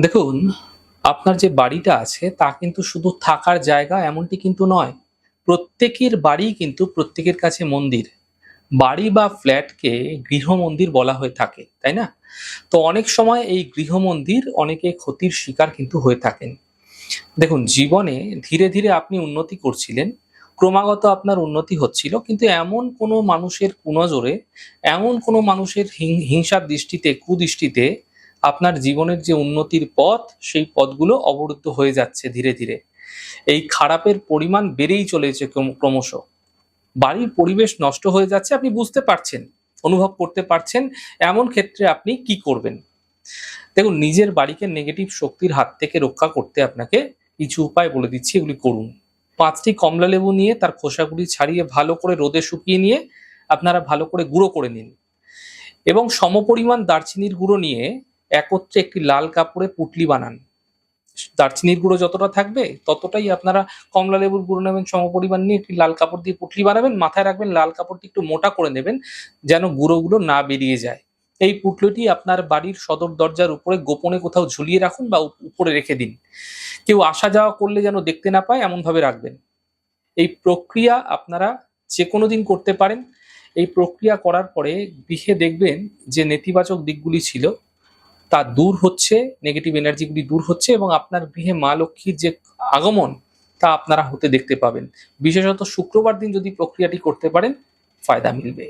দেখুন, আপনার যে বাড়িটা আছে তা কিন্তু শুধু থাকার জায়গা এমনটি কিন্তু নয়। প্রত্যেকের বাড়িই কিন্তু প্রত্যেকের কাছে মন্দির। বাড়ি বা ফ্ল্যাটকে গৃহমন্দির বলা হয়ে থাকে, তাই না? তো অনেক সময় এই গৃহমন্দির অনেকে ক্ষতির শিকার কিন্তু হয়ে থাকেন। দেখুন, জীবনে ধীরে, ধীরে আপনি উন্নতি করছিলেন। ক্রমাগত আপনার উন্নতি হচ্ছিল। কিন্তু এমন কোনো মানুষের কুনজরে, এমন কোনো মানুষের হিংসার দৃষ্টিতে, কুদৃষ্টিতে আপনার জীবনের যে উন্নতির পথ, সেই পথগুলো অবরুদ্ধ হয়ে যাচ্ছে ধীরে, ধীরে। এই খারাপের পরিমাণ বেড়েই চলেছে ক্রমশ। বাড়ির পরিবেশ নষ্ট হয়ে যাচ্ছে, আপনি বুঝতে পারছেন, অনুভব করতে পারছেন। এমন ক্ষেত্রে আপনি কি করবেন? দেখুন, নিজের বাড়িকে নেগেটিভ শক্তির হাত থেকে রক্ষা করতে আপনাকে কিছু উপায় বলে দিচ্ছি, এগুলি করুন। ৫টি কমলালেবু নিয়ে তার খোসাগুলি ছাড়িয়ে ভালো করে রোদে শুকিয়ে নিয়ে আপনারা ভালো করে গুঁড়ো করে নিন এবং সমপরিমাণ দারচিনির গুঁড়ো নিয়ে একত্রে একটি লাল কাপড়ে পুঁটলি বানান। দারচিনির গুঁড়ো যতটা থাকবে ততটাই আপনারা কমলালেবুর গুঁড়ো নেবেন, সমপরিমাণ নিয়ে একটি লাল কাপড় দিয়ে পুঁটলি বানাবেন। মাথায় রাখবেন লাল কাপড়টি একটু মোটা করে নেবেন যেন গুঁড়োগুলো না বেরিয়ে যায়। এই পুঁটলিটি আপনার বাড়ির সদর দরজার উপরে গোপনে কোথাও ঝুলিয়ে রাখুন বা উপরে রেখে দিন। কেউ আসা যাওয়া করলে যেন দেখতে না পায় এমনভাবে রাখবেন। এই প্রক্রিয়া আপনারা যেকোনো দিন করতে পারেন। এই প্রক্রিয়া করার পরে গৃহে দেখবেন যে নেতিবাচক দিকগুলি ছিল তা দূর হচ্ছে, নেগেটিভ এনার্জিগুলি দূর হচ্ছে এবং আপনার গৃহে মা লক্ষ্মীর যে আগমন তা আপনারা হতে দেখতে পাবেন। বিশেষত শুক্রবার দিন যদি প্রক্রিয়াটি করতে পারেন, ফায়দা মিলবে।